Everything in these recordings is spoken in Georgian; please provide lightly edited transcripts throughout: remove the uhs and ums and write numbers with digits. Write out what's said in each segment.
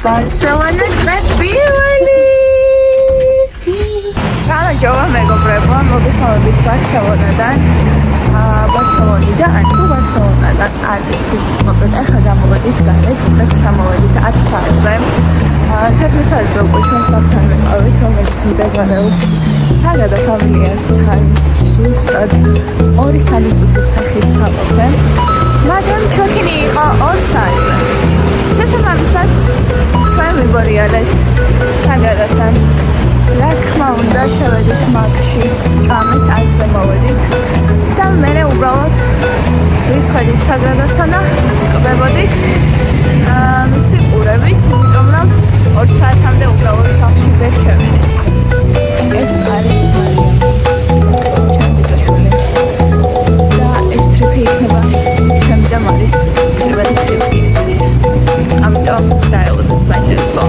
Barcelona პირველი. Გამარჯობა მეგობრებო, მოგესალმებით ბარსელონადან. ბარსელონიდან თუ ბარსელონადან არ ვიცი, მოკლედ ახლა გამოვედით გარეთ, დღეს ჩამოვედით 10 საათზე. 11 საათზე უკვე ჩვენ საფთან ვიყავით, რომელიც მდებარეობს საგადა ფამილიასთან ზუსტად 2-3 წუთის ფეხით სამოზე. მაგრამ ჩოქინი იყო 2 საათზე. შესაბამისად, ჩვენ ვიბორიალეთ საგადასთან. რა თქმა უნდა, შევედით მაგში, ჭამით, ასე მოვედით და მერე უბრალოდ ვისხედით საგადასთან და ვკლებოდით მისი ყურებით, იმიტომ რომ 2 საათამდე უბრალოდ სახლში ვერ შევედით. ეს არის მარია, ჩემი ბიძაშვილი და ეს ტრიპი იქნება ჩემი და მარის პირველი ტრიპი. ამიტომ დაელოდეთ საინტერესო.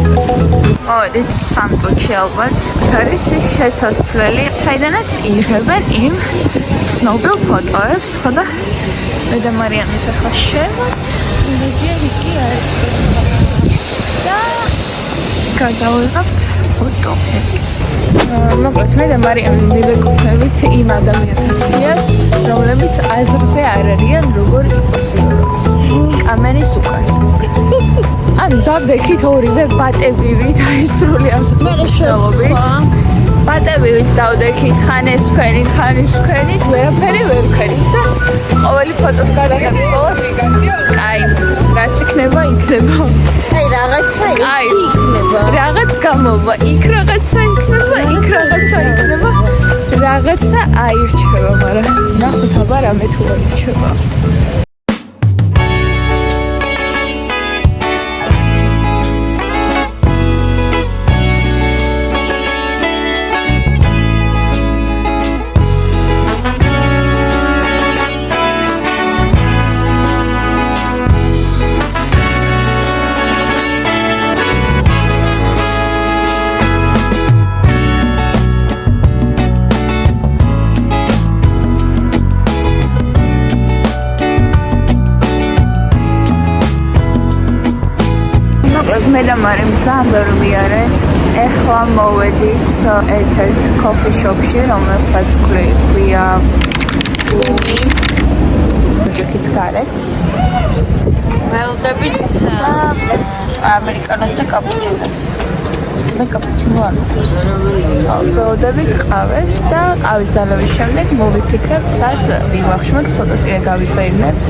მოვედით 3 წუთში ალბათ. არის ის შესასვლელი, საიდანაც იღებენ იმ ცნობილ ფოტოებს, ხო და მე და მარიამის ახლა შევად. იგი არის და გადავიღებთ ფოტოებს. მოკლედ მე და მარიამი მივეკუთვნებით იმ ადამიანთა სიას, რომლებიც აზრზე არ არიან როგორ იპოზიორონ კამერის უკან. ანუ დავდექით ორივე ბატებივით, აი სრული ამსახველი. ბატებივით დავდექით, ხან ეს ვქენით, ხან ის ვქენით, ვერაფერი ვერ ვქენით და ყოველი ფოტოს გადაღების ბოლოს აი, რაც იქნება, იქნება. აი რაღაცა იქნება. რაღაც გამოვა, იქ რაღაცა იქნება, იქ რაღაცა იქნება. რაღაცა აირჩევა, მაგრამ ნახოთ აბა რამე თუ აირჩევა. მე და მარიმ ძალიან ბევრი ვიარეთ. ეხლა მოვედით ერთ-ერთ კოფი შოპში, რომელსაც ქვია ბუმი. ჯექით გარეთ. ველოდებით ამერიკანოს და კაპუჩინოს. მე კაპუჩინო არ მოგის. ველოდებით ყავებს და ყავის დალევის შემდეგ მოვიფიქრებთ, სად ვიმახშმოთ, ცოტას კიდე გავისაირნებთ.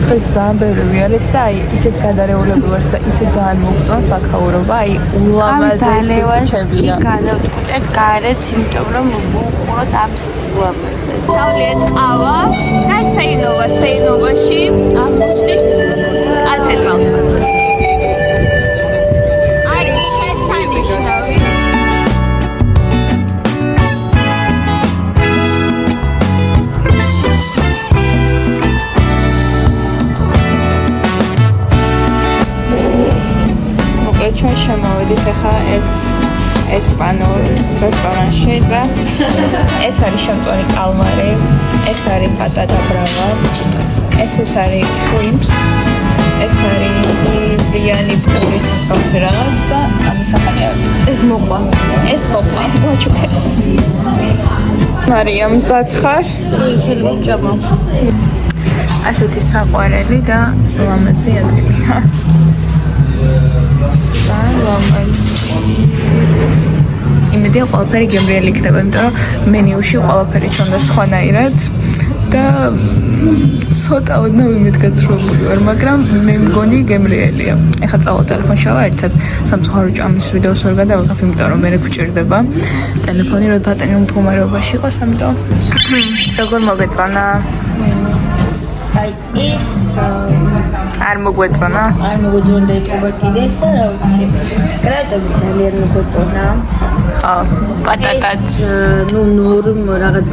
დღეს ძალიან ბევრი ვიარეთ და აი ისეთ გადარეულები ვართ და ისე ძალიან მოგწონს აქაურობა, აი ულამაზესი ჩებია. გადავწყვეტეთ გარეთ, იმიტომ რომ ვუყუროთ ამ სილამაზეს. თავლია წავა და საინობაში აღმოჩნდით კათედრალს. არის შესანიშნავი. ჩვენ შემოვედით ახლა ერთ ესპანურ რესტორანში და ეს არის შემწვარი კალმარი, ეს არის პატატა ბრავა, ესეც არის შრიმპს, ეს არის ბრიანი პურის მსგავსი რაღაც და ამის ახალი არის. ეს მოყვა, მოჩუქეს. მარია მზად ხარ? კი, შეიძლება ვჭამო. ასეთი საყვარელი და ლამაზი ადგილია. იმედია ყველაფერი გემრიელი იქნება, იმიტომ რომ მენიუში ყველაფერი ჩანდა სხვანაირად და ცოტა ოდნავ იმედგაცრუებული ვარ, მაგრამ მე მგონი გემრიელია. ეხლა წავალ ტელეფონში ერთად სამწუხარო ჭამის ვიდეოს ვერ გადავიღებ, იმიტომ რომ მე გვჭირდება ტელეფონი რომ დატანილ მდგომარეობაში იყოს, ამიტომ როგორ მოგეწონა? აი ეს არ მოგვეწონა? არ მოგვეწონა და იქნება კიდეც და რა ვიცი. კრატები ძალიან მოგვეწონა. პატატაც ნორმ რაღაც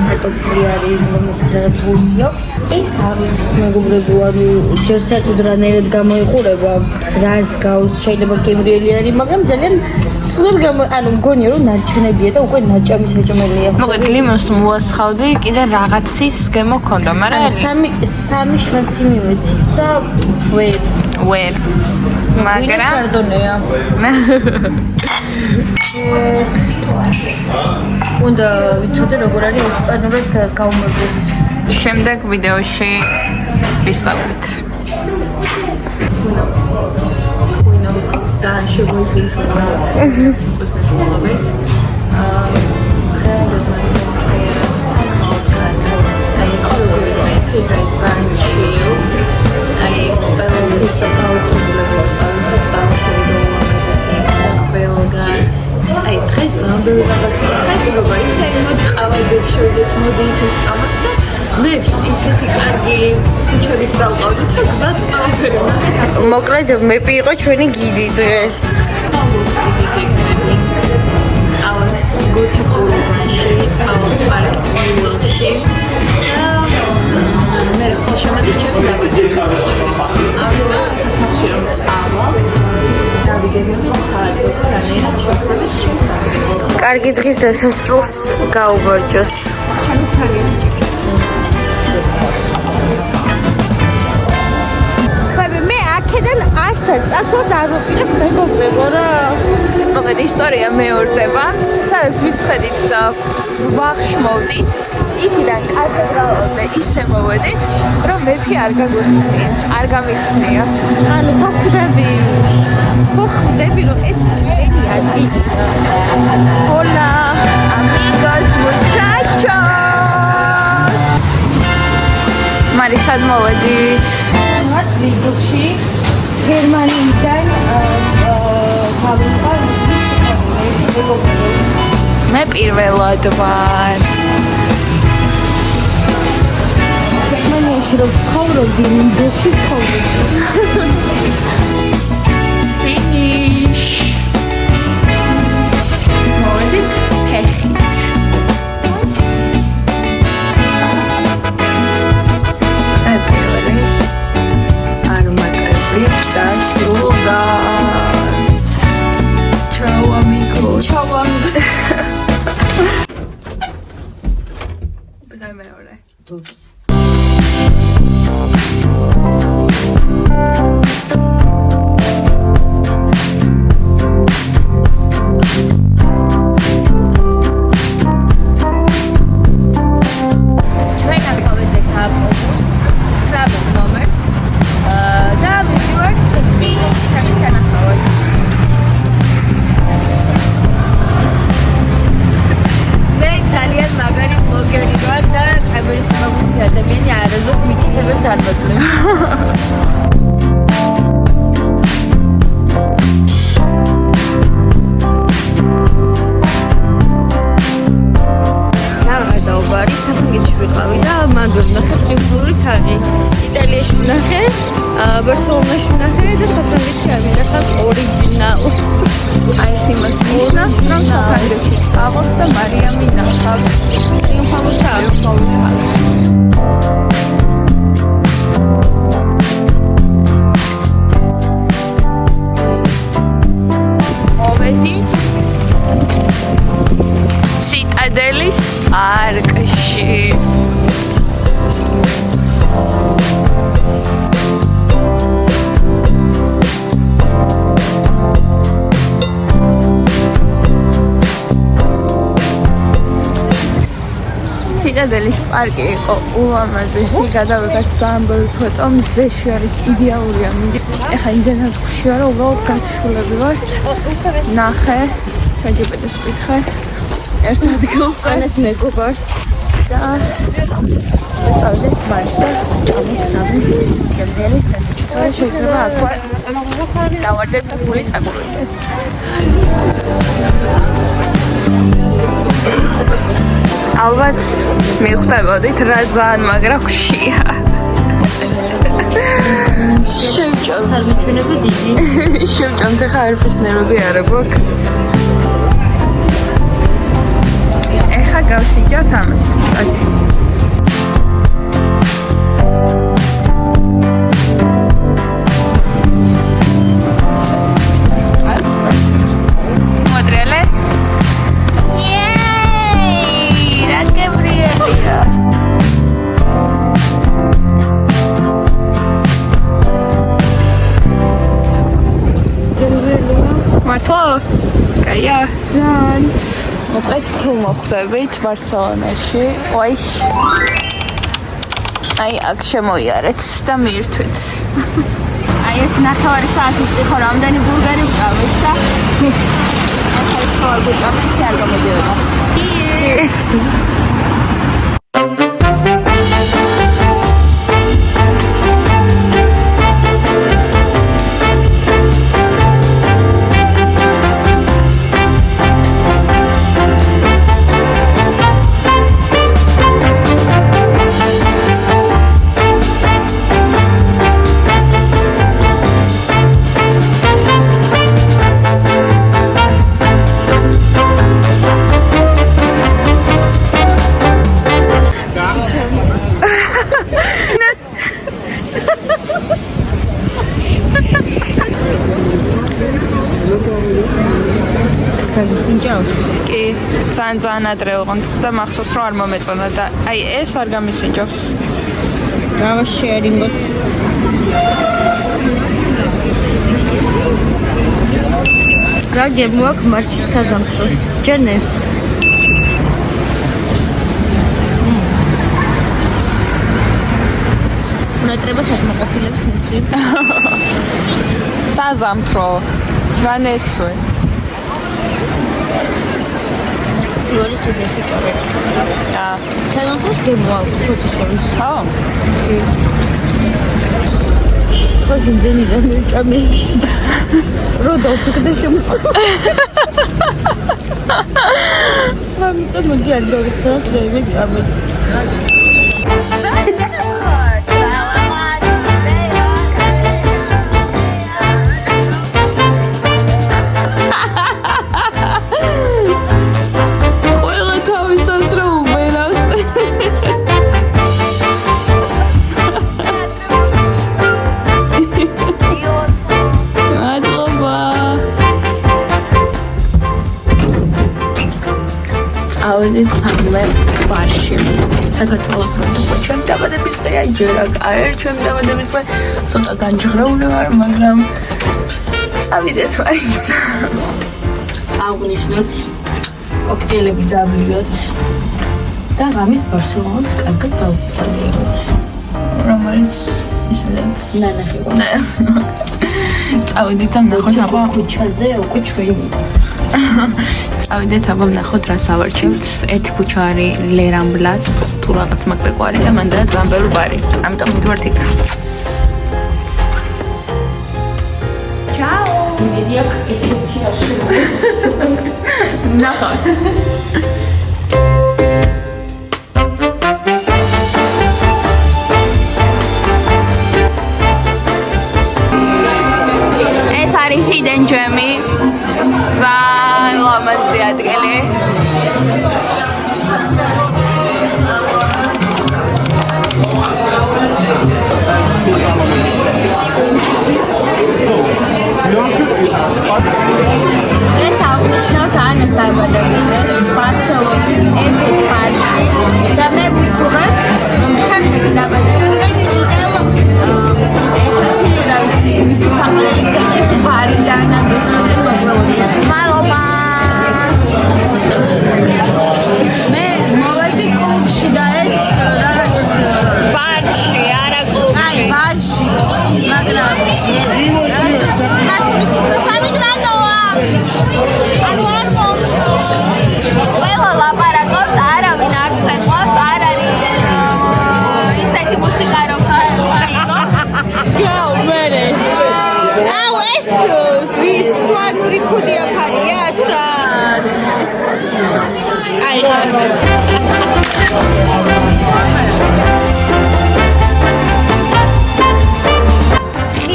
კარტოფილი არის, რომელსაც რაღაც ღურსი აქვს. ეს არ ვიცი მეგობრებო, ანუ ჯერ საერთოდ რანაირად გამოიყურება, რას გავს, შეიძლება გემრიელი არის, მაგრამ ძალიან თუნდაც ანუ მგონია რომ ნარჩენებია და უკვე ნაჭამი საჭმელია. მოკლედ ლიმონს მოასხავდი, კიდე რაღაცის გემო ქონდა, მაგრამ სამი შანსი მივეცი და ვერ მაგრამ შარდონეა. უნდა ვიცოდე როგორ არის ესპანურად გაუმარჯოს. შემდეგ ვიდეოში ვისწავლით. ძალიან შეგვეშურა. აი დღეს ამბები რაღაცა ხეთ როგორ ისე მოდი ყავაზე შევიდეთ მოდი ის წამოც და მე ისეთი კარგი ქუჩებით დავყავდით რომ გზად ყველაფერი ვნახეთ. მოკლედ მეპი იყო ჩვენი გიდი დღეს. წავალ გოთიკურ უბანში, წავალ პარკში. მე ხო შემოდი ჩემი დაბადების ამიტომ სასახში რომ წავალთ დავიგებინო საათი რანაირად შევხვდებით ჩემს დაბადებას. კარგი დღის დასასრულს გაუმარჯოს. ჩემი ძალიან ჭიქით. მე აქედან არცად წასვლას არ ვაპირებ მეგობრებო რა. მოკლედ ისტორია მეორდება, სადაც ვისხედით და ვახშმოვდით, იქიდან კათედრალამდე ისე მოვედით, რომ მეფი არ გამიხსნია. ანუ ხო ხვდები რომ ეს ჩვენი ადგილია. Hola, amigos, muchachos! მარი სად მოვედით? მათ ლიდლში გერმანიიდან გავიყავ მეგობრებო. მე პირველად ვარ. გერმანიაში რომ ცხოვრობდი, ლიდლში ცხოვრობდი. Finish. მოვედით ფეხით. დასრულდა. Ciao amigos. Ciao amigos. ბნა მეორე. დოს. ჩვენ ახავეძეთ ავტობუსს 9 ნომერს და ვიდივართ თემის ანახავად. მე ძალიან მაგარი ბლოგერი ვარ და კამერის მომხდარი ადამიანი არასდროს მიკითხებებს არ მოძლევს. დაუბარი საფრანგეთში ვიყავი და მაგერ ნახე ტრიუმფალური თაღი. იტალიაში ვნახე, ბარსელონაში ვნახე და საფრანგეთში არ მინახავს ორიგინალ. აი ეს იმას ნიშნავს, რომ საფრანგეთში წავალთ და მარიამი ნახავს ტრიუმფალურ თაღს. მოვედით ციტადელის პარკში. ციტადელის პარკი იყო ულამაზესი, გადავიღეთ სამბოლო ფოტო, მზეში არის იდეალურია მიდი. ეხლა იმდენად ხუშია, რომ უბრალოდ გათიშულები ვართ. ნახე, ChatGPT-ს ვკითხე ერთ ადგილს ანას მეგობარს და წავედით მარს და ჩამოთ რავი გემრიელი სენდვიჩი. თორე შეიძლება აქვე დავარდეთ და გული წაგულდეს. ალბათ მიხვდებოდით რა ძალიან მაგრა ხშია. შევჭამ სარმიჩვენები დიდი. შევჭამთ ხა არაფრის ნერვები არ აქვს. ეხა გავსიჯავთ ამას. მოდრელე? იეი! რა გემრიელია! თუ მოხვდებით ბარსელონაში, ვაი. აი, აქ შემოიარეთ და მიირთვით. აი, 1.5 საათის იყო რამდენი ბურგერი ვჭამეთ და ახლა ისე არ გვჭამე, ისე არ გამოდიოდა. კი, ძალიან ადრე ვიყავთ და მახსოვს რომ არ მომეწონა და აი ეს არ გამისინჯობს. გავაშერინგოთ. რა გემოაქ მარჩის საზამთროს? ჯენეს. უნატრება საკმაყოფილებს ნესვი. საზამთრო. რა ნესვი? როდის ეს უწარე? აა, საზამთროს გემოაქ შორის. ხო? ხოს იმდენი რა მეკამი. როდოლფი და შემოწყდა. ამიტომ მოდი არ დავიხსენოთ რა მეკამი. ავედით სამივე ბარში. საქართველოს როდესაც ჩემი დაბადების დღეა, ჯერ არ ჩემი დაბადების დღე, ცოტა განჯღრეული ვარ, მაგრამ წავიდეთ მაინც. აღნიშნოთ კოქტეილები დავლიოთ და რამის ბარსელონას კარგად დავუყურებთ. რომელიც ისედაც ნანახება. წავიდეთ ამ ნახოთ აბა ქუჩაზე უკვე ჩვენი წავიდეთ აბა ნახოთ რა სავარჩევთ. ერთი ქუჩა არის ლერამბლას, თუ რაღაც მაგდაკო არის და მანდანა ძალიან ბევრი ბარი. ამიტომ მივდივართ იქ. ჩაო. იმედი აქვს ესეთი აშუღა. ნახოთ. ეს არის hidden gem-ი. ძალიან ლამაზი ადგილი. ეს აღნიშნავთ ანას დაბადების ბარსელონის ერთ-ერთ ბარში და მე ვუსურვებ რომ შემდეგი დაბადების დღე კიდევ ერთი რა ვიცი მისი საყვარელი დღის ბარიდან ან რესტორანიდან მოგველოდეს. მადლობა. მე მოვედი კლუბში და ეს რაღაც ბარში, არა კლუბში. აი ბარში მაგრამ რაღაც ქართული სამიგრანტოა. ანუ არ მომწონს. ყველა ლაპარაკობს, არავინ არ ცეკვავს, არ არის ისეთი მუსიკა რომ გაიგო. გაუ მერე. აუ ეს სვანური ქუდია ფარია თუ რა? აი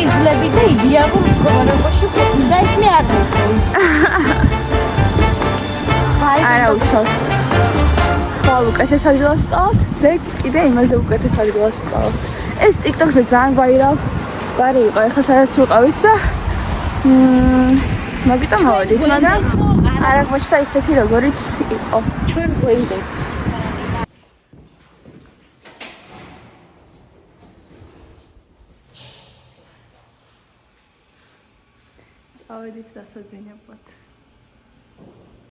იზლები და იდეალურ მდგომარეობაში ყოფნა და ეს მე არ მოწონს. არა უშავს. ხვალ უკეთეს ადგილას წავთ, ზეგ კიდე იმაზე უკეთეს ადგილას წავთ. ეს TikTok-ზე ძალიან ბარი იყო, ეხლა სადაც ვიყავით და მაგიტომ მოვედით, მაგრამ არ აღმოჩნდა ისეთი როგორიც იყო. ჩვენ გვენდობ. წავედით დასაძინებლად.